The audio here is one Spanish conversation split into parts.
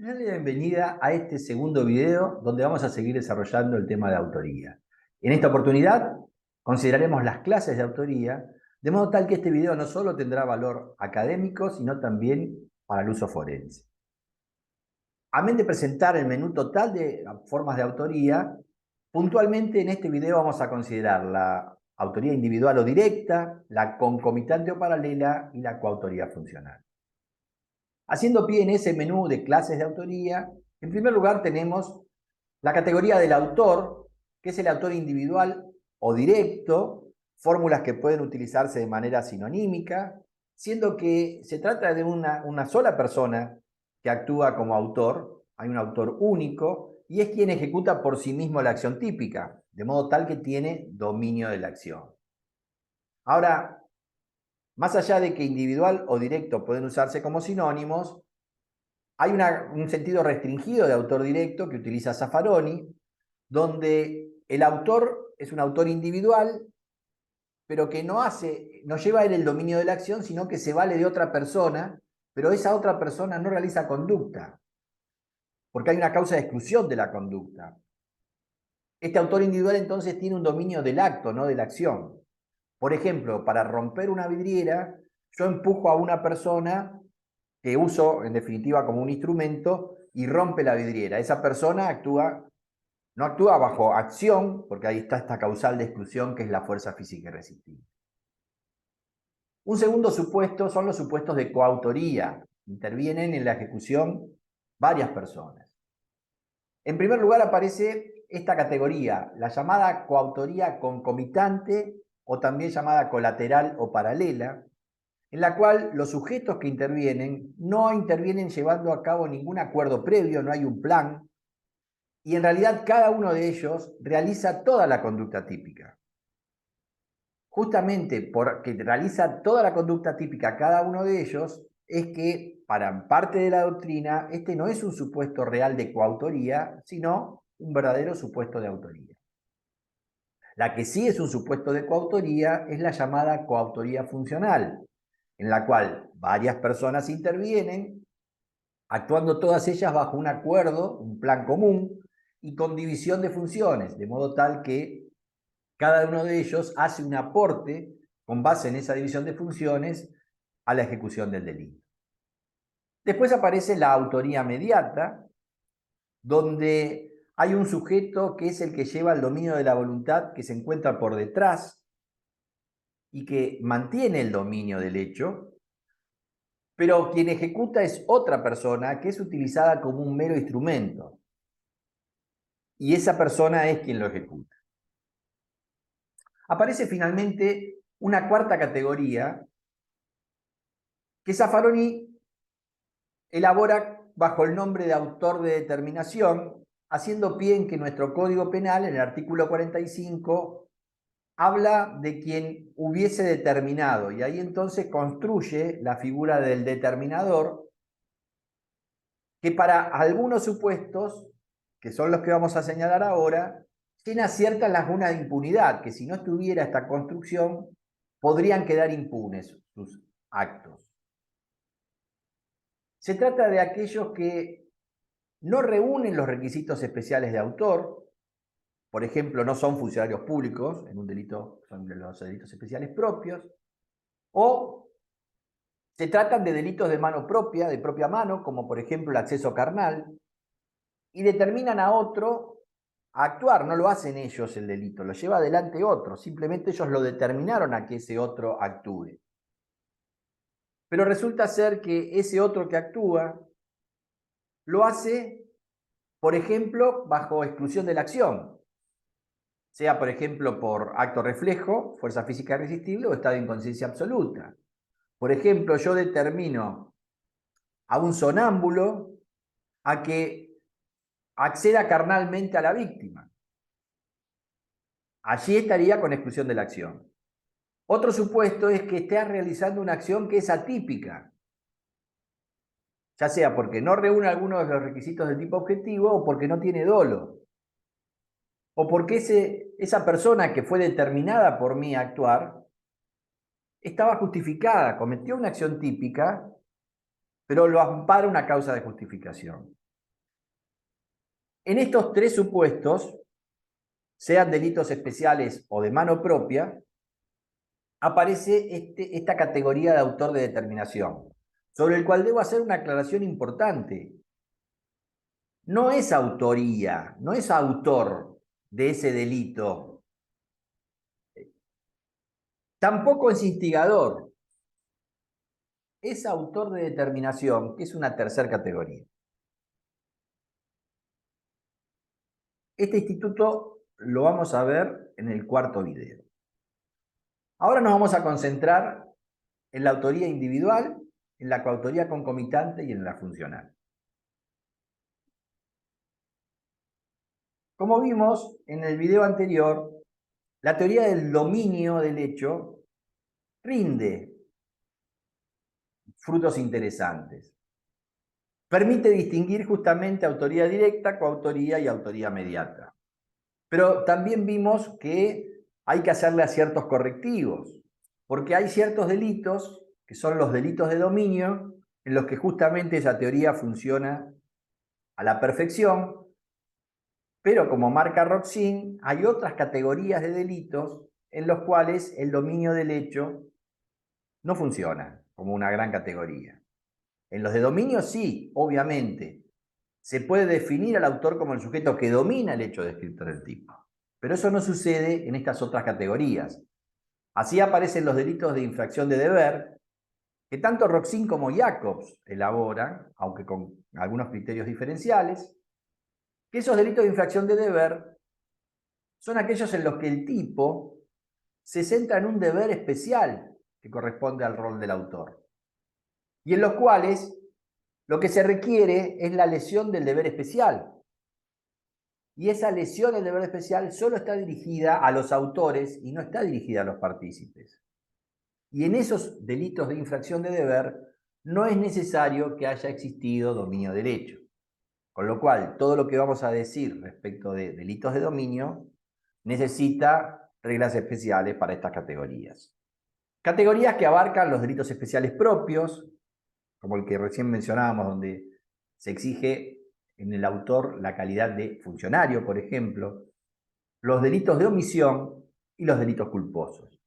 Darle la bienvenida a este segundo video donde vamos a seguir desarrollando el tema de autoría. En esta oportunidad consideraremos las clases de autoría, de modo tal que este video no solo tendrá valor académico, sino también para el uso forense. Amén de presentar el menú total de formas de autoría, puntualmente en este video vamos a considerar la autoría individual o directa, la concomitante o paralela y la coautoría funcional. Haciendo pie en ese menú de clases de autoría, en primer lugar tenemos la categoría del autor, que es el autor individual o directo, fórmulas que pueden utilizarse de manera sinonímica, siendo que se trata de una sola persona que actúa como autor, hay un autor único, y es quien ejecuta por sí mismo la acción típica, de modo tal que tiene dominio de la acción. Ahora, más allá de que individual o directo pueden usarse como sinónimos, hay un sentido restringido de autor directo que utiliza Zaffaroni, donde el autor es un autor individual, pero que no lleva él el dominio de la acción, sino que se vale de otra persona, pero esa otra persona no realiza conducta, porque hay una causa de exclusión de la conducta. Este autor individual entonces tiene un dominio del acto, no de la acción. Por ejemplo, para romper una vidriera, yo empujo a una persona que uso en definitiva como un instrumento y rompe la vidriera. Esa persona no actúa bajo acción, porque ahí está esta causal de exclusión que es la fuerza física irresistible. Un segundo supuesto son los supuestos de coautoría. Intervienen en la ejecución varias personas. En primer lugar aparece esta categoría, la llamada coautoría concomitante o también llamada colateral o paralela, en la cual los sujetos que intervienen no intervienen llevando a cabo ningún acuerdo previo, no hay un plan, y en realidad cada uno de ellos realiza toda la conducta típica. Justamente porque realiza toda la conducta típica cada uno de ellos, es que para parte de la doctrina este no es un supuesto real de coautoría, sino un verdadero supuesto de autoría. La que sí es un supuesto de coautoría es la llamada coautoría funcional, en la cual varias personas intervienen, actuando todas ellas bajo un acuerdo, un plan común, y con división de funciones, de modo tal que cada uno de ellos hace un aporte con base en esa división de funciones a la ejecución del delito. Después aparece la autoría mediata, donde hay un sujeto que es el que lleva el dominio de la voluntad, que se encuentra por detrás y que mantiene el dominio del hecho, pero quien ejecuta es otra persona que es utilizada como un mero instrumento. Y esa persona es quien lo ejecuta. Aparece finalmente una cuarta categoría que Zaffaroni elabora bajo el nombre de autor de determinación, haciendo pie en que nuestro Código Penal, en el artículo 45, habla de quien hubiese determinado, y ahí entonces construye la figura del determinador, que para algunos supuestos, que son los que vamos a señalar ahora, tiene ciertas lagunas de impunidad, que si no estuviera esta construcción, podrían quedar impunes sus actos. Se trata de aquellos que no reúnen los requisitos especiales de autor, por ejemplo, no son funcionarios públicos, en un delito son los delitos especiales propios, o se tratan de delitos de mano propia, de propia mano, como por ejemplo el acceso carnal, y determinan a otro a actuar, no lo hacen ellos el delito, lo lleva adelante otro, simplemente ellos lo determinaron a que ese otro actúe. Pero resulta ser que ese otro que actúa lo hace, por ejemplo, bajo exclusión de la acción, sea por ejemplo por acto reflejo, fuerza física irresistible o estado de inconsciencia absoluta. Por ejemplo, yo determino a un sonámbulo a que acceda carnalmente a la víctima. Allí estaría con exclusión de la acción. Otro supuesto es que esté realizando una acción que es atípica, ya sea porque no reúne algunos de los requisitos del tipo objetivo o porque no tiene dolo, o porque esa persona que fue determinada por mí a actuar estaba justificada, cometió una acción típica, pero lo ampara una causa de justificación. En estos tres supuestos, sean delitos especiales o de mano propia, aparece esta categoría de autor de determinación, sobre el cual debo hacer una aclaración importante. No es autoría, no es autor de ese delito. Tampoco es instigador. Es autor de determinación, que es una tercera categoría. Este instituto lo vamos a ver en el cuarto video. Ahora nos vamos a concentrar en la autoría individual, en la coautoría concomitante y en la funcional. Como vimos en el video anterior, la teoría del dominio del hecho rinde frutos interesantes. Permite distinguir justamente autoría directa, coautoría y autoría mediata. Pero también vimos que hay que hacerle a ciertos correctivos, porque hay ciertos delitos, que son los delitos de dominio, en los que justamente esa teoría funciona a la perfección, pero como marca Roxin, hay otras categorías de delitos en los cuales el dominio del hecho no funciona como una gran categoría. En los de dominio sí, obviamente, se puede definir al autor como el sujeto que domina el hecho descrito del tipo. Pero eso no sucede en estas otras categorías. Así aparecen los delitos de infracción de deber, que tanto Roxin como Jacobs elaboran, aunque con algunos criterios diferenciales, que esos delitos de infracción de deber son aquellos en los que el tipo se centra en un deber especial que corresponde al rol del autor, y en los cuales lo que se requiere es la lesión del deber especial. Y esa lesión del deber especial solo está dirigida a los autores y no está dirigida a los partícipes. Y en esos delitos de infracción de deber no es necesario que haya existido dominio del hecho. Con lo cual, todo lo que vamos a decir respecto de delitos de dominio necesita reglas especiales para estas categorías. Categorías que abarcan los delitos especiales propios, como el que recién mencionábamos, donde se exige en el autor la calidad de funcionario, por ejemplo, los delitos de omisión y los delitos culposos.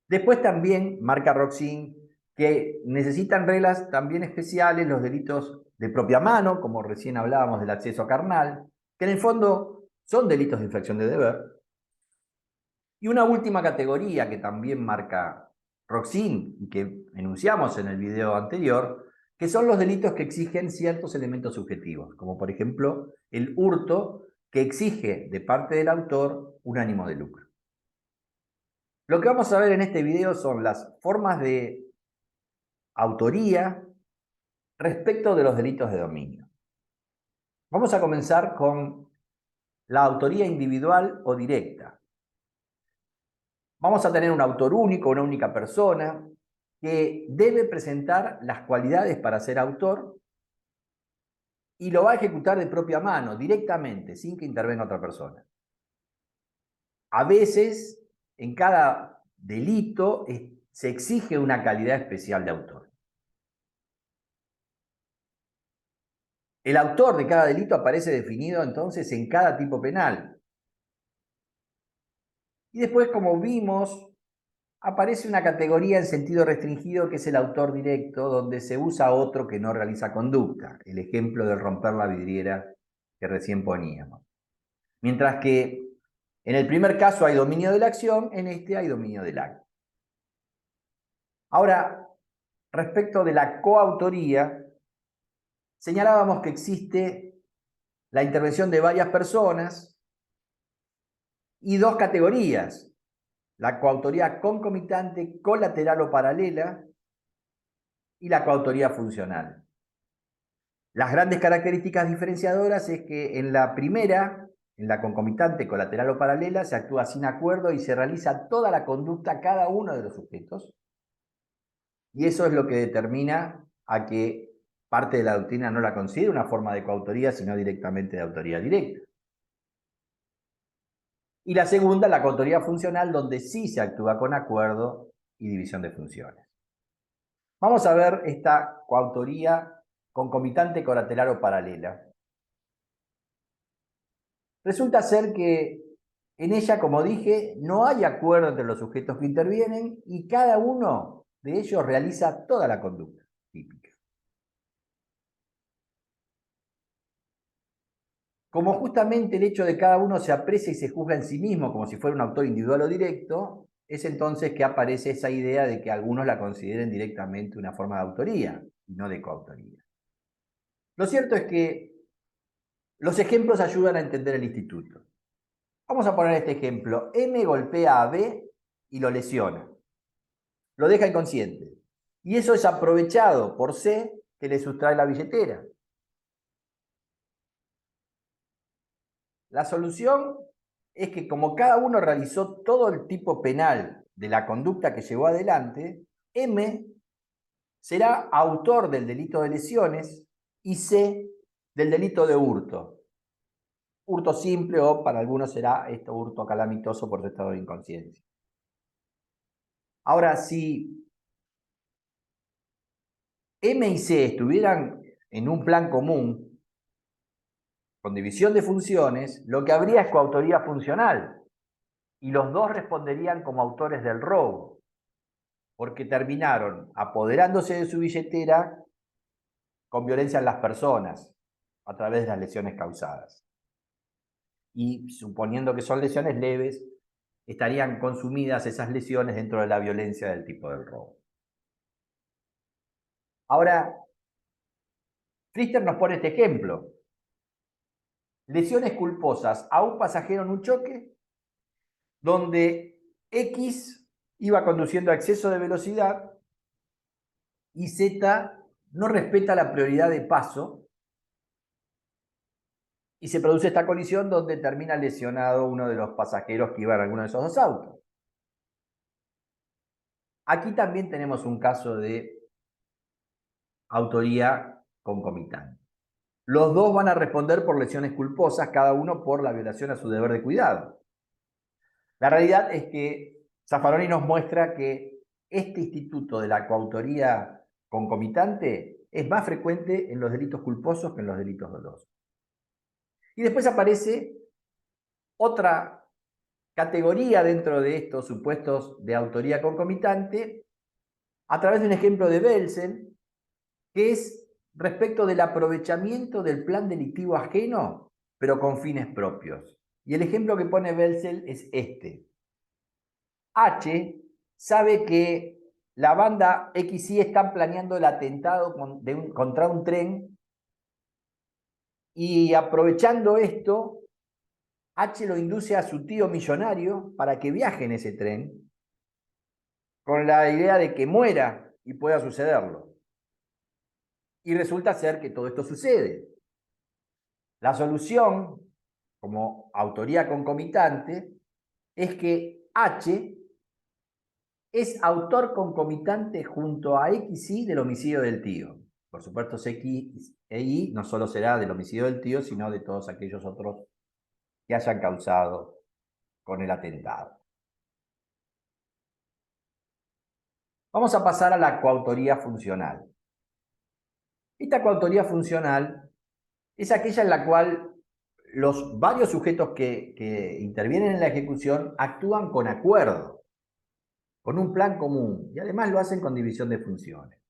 Después también marca Roxin que necesitan reglas también especiales los delitos de propia mano, como recién hablábamos del acceso carnal, que en el fondo son delitos de infracción de deber. Y una última categoría que también marca Roxin y que enunciamos en el video anterior, que son los delitos que exigen ciertos elementos subjetivos, como por ejemplo el hurto, que exige de parte del autor un ánimo de lucro. Lo que vamos a ver en este video son las formas de autoría respecto de los delitos de dominio. Vamos a comenzar con la autoría individual o directa. Vamos a tener un autor único, una única persona, que debe presentar las cualidades para ser autor y lo va a ejecutar de propia mano, directamente, sin que intervenga otra persona. A veces, en cada delito, se exige una calidad especial de autor. El autor de cada delito aparece definido entonces en cada tipo penal. Y después, como vimos, aparece una categoría en sentido restringido que es el autor directo, donde se usa otro que no realiza conducta. El ejemplo de romper la vidriera que recién poníamos. Mientras que en el primer caso hay dominio de la acción, en este hay dominio del acto. Ahora, respecto de la coautoría, señalábamos que existe la intervención de varias personas y dos categorías: la coautoría concomitante, colateral o paralela, y la coautoría funcional. Las grandes características diferenciadoras es que en la primera, en la concomitante, colateral o paralela, se actúa sin acuerdo y se realiza toda la conducta a cada uno de los sujetos. Y eso es lo que determina a que parte de la doctrina no la considere una forma de coautoría, sino directamente de autoría directa. Y la segunda, la coautoría funcional, donde sí se actúa con acuerdo y división de funciones. Vamos a ver esta coautoría concomitante, colateral o paralela. Resulta ser que en ella, como dije, no hay acuerdo entre los sujetos que intervienen y cada uno de ellos realiza toda la conducta típica. Como justamente el hecho de cada uno se aprecia y se juzga en sí mismo como si fuera un autor individual o directo, es entonces que aparece esa idea de que algunos la consideren directamente una forma de autoría y no de coautoría. Lo cierto es que los ejemplos ayudan a entender el instituto. Vamos a poner este ejemplo. M golpea a B y lo lesiona. Lo deja inconsciente. Y eso es aprovechado por C, que le sustrae la billetera. La solución es que como cada uno realizó todo el tipo penal de la conducta que llevó adelante, M será autor del delito de lesiones y C del delito de hurto. Hurto simple o para algunos será hurto calamitoso por su estado de inconsciencia. Ahora, si M y C estuvieran en un plan común, con división de funciones, lo que habría es coautoría funcional y los dos responderían como autores del robo, porque terminaron apoderándose de su billetera con violencia en las personas a través de las lesiones causadas. Y suponiendo que son lesiones leves, estarían consumidas esas lesiones dentro de la violencia del tipo del robo. Ahora, Pfister nos pone este ejemplo. Lesiones culposas a un pasajero en un choque donde X iba conduciendo a exceso de velocidad y Z no respeta la prioridad de paso y se produce esta colisión donde termina lesionado uno de los pasajeros que iban en alguno de esos dos autos. Aquí también tenemos un caso de autoría concomitante. Los dos van a responder por lesiones culposas, cada uno por la violación a su deber de cuidado. La realidad es que Zaffaroni nos muestra que este instituto de la coautoría concomitante es más frecuente en los delitos culposos que en los delitos dolosos. Y después aparece otra categoría dentro de estos supuestos de autoría concomitante a través de un ejemplo de Belsen, que es respecto del aprovechamiento del plan delictivo ajeno, pero con fines propios. Y el ejemplo que pone Belsen es este. H sabe que la banda XY están planeando el atentado contra un tren y aprovechando esto, H lo induce a su tío millonario para que viaje en ese tren con la idea de que muera y pueda sucederlo. Y resulta ser que todo esto sucede. La solución, como autoría concomitante, es que H es autor concomitante junto a XY del homicidio del tío. Por supuesto, X e Y no solo será del homicidio del tío, sino de todos aquellos otros que hayan causado con el atentado. Vamos a pasar a la coautoría funcional. Esta coautoría funcional es aquella en la cual los varios sujetos que intervienen en la ejecución actúan con acuerdo, con un plan común, y además lo hacen con división de funciones.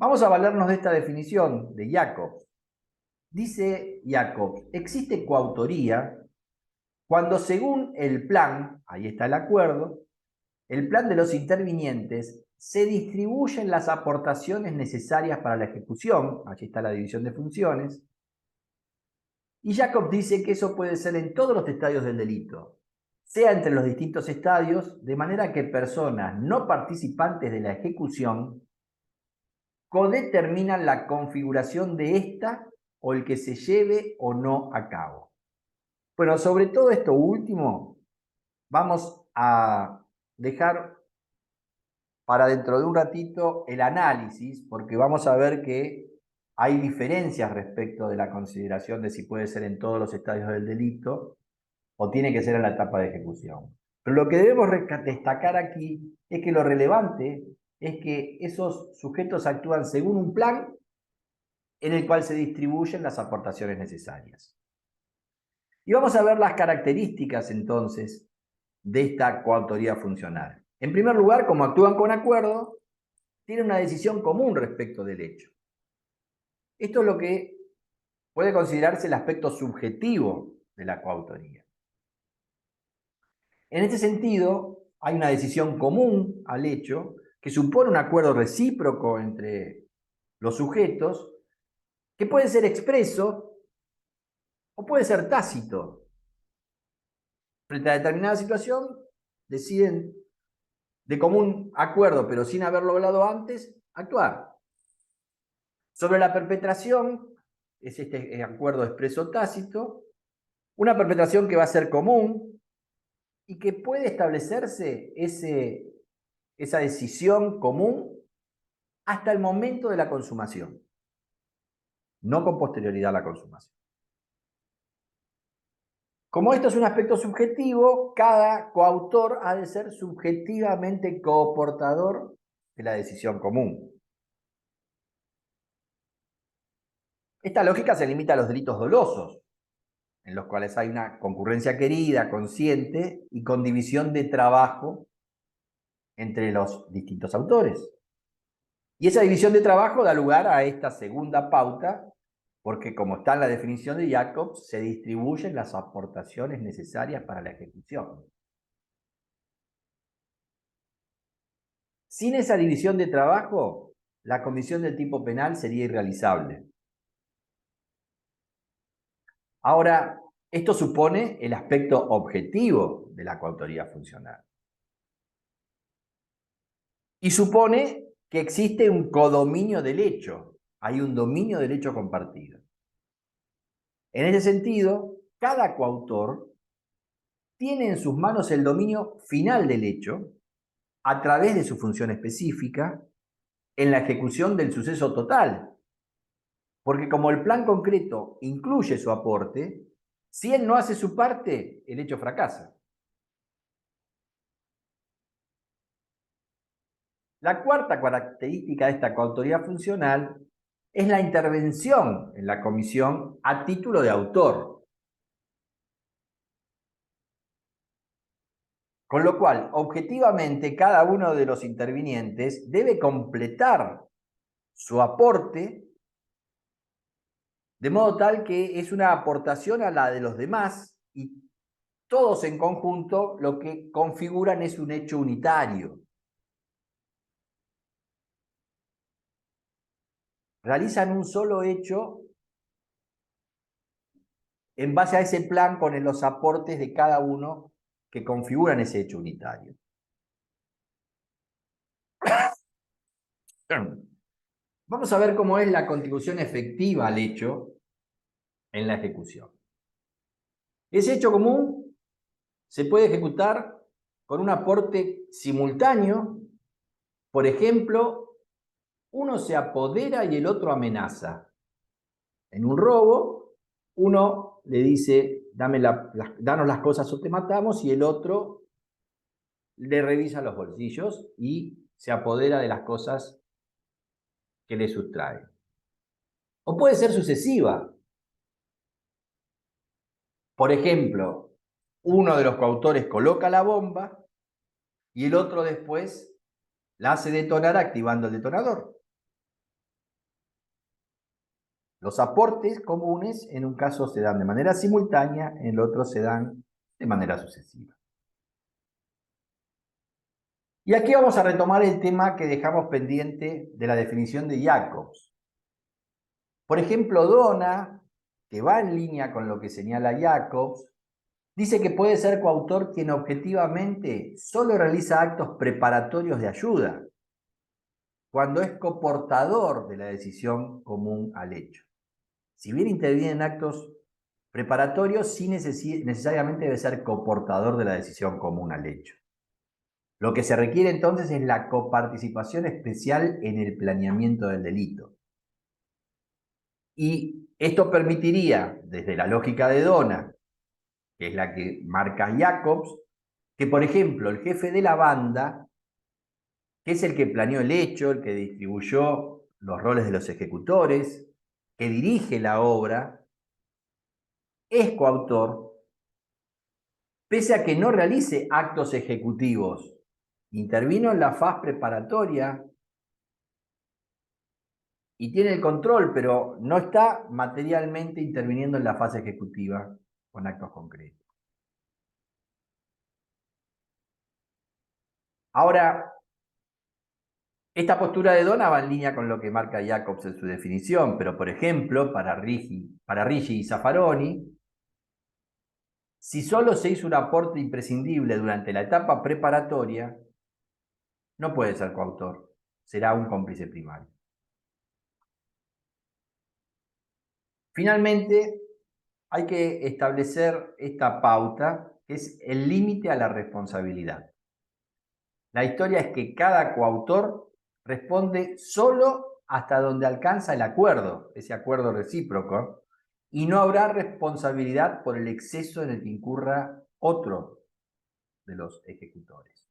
Vamos a valernos de esta definición de Jacobs. Dice Jacobs, existe coautoría cuando según el plan, ahí está el acuerdo, el plan de los intervinientes, se distribuyen las aportaciones necesarias para la ejecución, allí está la división de funciones, y Jacobs dice que eso puede ser en todos los estadios del delito, sea entre los distintos estadios, de manera que personas no participantes de la ejecución codeterminan la configuración de esta o el que se lleve o no a cabo. Bueno, sobre todo esto último, vamos a dejar para dentro de un ratito el análisis, porque vamos a ver que hay diferencias respecto de la consideración de si puede ser en todos los estadios del delito o tiene que ser en la etapa de ejecución. Pero lo que debemos destacar aquí es que lo relevante es que esos sujetos actúan según un plan en el cual se distribuyen las aportaciones necesarias. Y vamos a ver las características entonces de esta coautoría funcional. En primer lugar, como actúan con acuerdo, tienen una decisión común respecto del hecho. Esto es lo que puede considerarse el aspecto subjetivo de la coautoría. En este sentido, hay una decisión común al hecho que supone un acuerdo recíproco entre los sujetos que puede ser expreso o puede ser tácito. Frente a determinada situación, deciden de común acuerdo, pero sin haberlo hablado antes, actuar. Sobre la perpetración, es este acuerdo expreso tácito, una perpetración que va a ser común y que puede establecerse esa decisión común hasta el momento de la consumación, no con posterioridad a la consumación. Como esto es un aspecto subjetivo, cada coautor ha de ser subjetivamente coportador de la decisión común. Esta lógica se limita a los delitos dolosos, en los cuales hay una concurrencia querida, consciente y con división de trabajo entre los distintos autores. Y esa división de trabajo da lugar a esta segunda pauta, porque como está en la definición de Jacobs, se distribuyen las aportaciones necesarias para la ejecución. Sin esa división de trabajo, la comisión del tipo penal sería irrealizable. Ahora, esto supone el aspecto objetivo de la coautoría funcional. Y supone que existe un codominio del hecho, hay un dominio del hecho compartido. En ese sentido, cada coautor tiene en sus manos el dominio final del hecho a través de su función específica en la ejecución del suceso total. Porque como el plan concreto incluye su aporte, si él no hace su parte, el hecho fracasa. La cuarta característica de esta coautoría funcional es la intervención en la comisión a título de autor. Con lo cual, objetivamente, cada uno de los intervinientes debe completar su aporte de modo tal que es una aportación a la de los demás y todos en conjunto lo que configuran es un hecho unitario. Realizan un solo hecho en base a ese plan con los aportes de cada uno que configuran ese hecho unitario. Vamos a ver cómo es la contribución efectiva al hecho en la ejecución. Ese hecho común se puede ejecutar con un aporte simultáneo. Por ejemplo, uno se apodera y el otro amenaza. En un robo, uno le dice, danos las cosas o te matamos, y el otro le revisa los bolsillos y se apodera de las cosas que le sustrae. O puede ser sucesiva. Por ejemplo, uno de los coautores coloca la bomba y el otro después la hace detonar activando el detonador. Los aportes comunes en un caso se dan de manera simultánea, en el otro se dan de manera sucesiva. Y aquí vamos a retomar el tema que dejamos pendiente de la definición de Jacobs. Por ejemplo, Dona, que va en línea con lo que señala Jacobs, dice que puede ser coautor quien objetivamente solo realiza actos preparatorios de ayuda, cuando es coportador de la decisión común al hecho. Si bien interviene en actos preparatorios, sí necesariamente debe ser coportador de la decisión común al hecho. Lo que se requiere entonces es la coparticipación especial en el planeamiento del delito. Y esto permitiría, desde la lógica de Dona, que es la que marca Jacobs, que por ejemplo el jefe de la banda, que es el que planeó el hecho, el que distribuyó los roles de los ejecutores, que dirige la obra, es coautor pese a que no realice actos ejecutivos. Intervino en la fase preparatoria y tiene el control, pero no está materialmente interviniendo en la fase ejecutiva con actos concretos. Ahora, esta postura de Dona va en línea con lo que marca Jacobs en su definición, pero por ejemplo, para Ricci y Zaffaroni, si solo se hizo un aporte imprescindible durante la etapa preparatoria, no puede ser coautor, será un cómplice primario. Finalmente, hay que establecer esta pauta, que es el límite a la responsabilidad. La historia es que cada coautor responde solo hasta donde alcanza el acuerdo, ese acuerdo recíproco, y no habrá responsabilidad por el exceso en el que incurra otro de los ejecutores.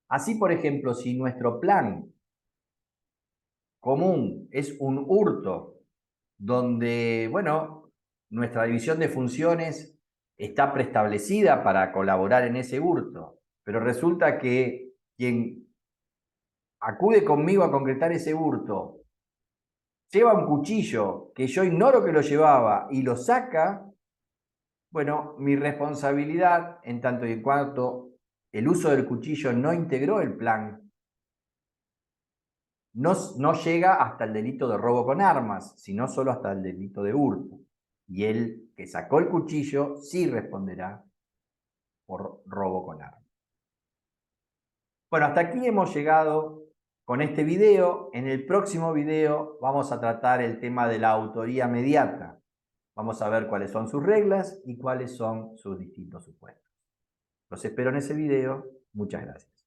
Así, por ejemplo, si nuestro plan común es un hurto donde, bueno, nuestra división de funciones está preestablecida para colaborar en ese hurto, pero resulta que quien acude conmigo a concretar ese hurto lleva un cuchillo que yo ignoro que lo llevaba y lo saca, bueno, mi responsabilidad, en tanto y en cuanto el uso del cuchillo no integró el plan, no llega hasta el delito de robo con armas, sino solo hasta el delito de hurto. Y el que sacó el cuchillo sí responderá por robo con armas. Bueno, hasta aquí hemos llegado con este video. En el próximo video vamos a tratar el tema de la autoría mediata. Vamos a ver cuáles son sus reglas y cuáles son sus distintos supuestos. Los espero en ese video. Muchas gracias.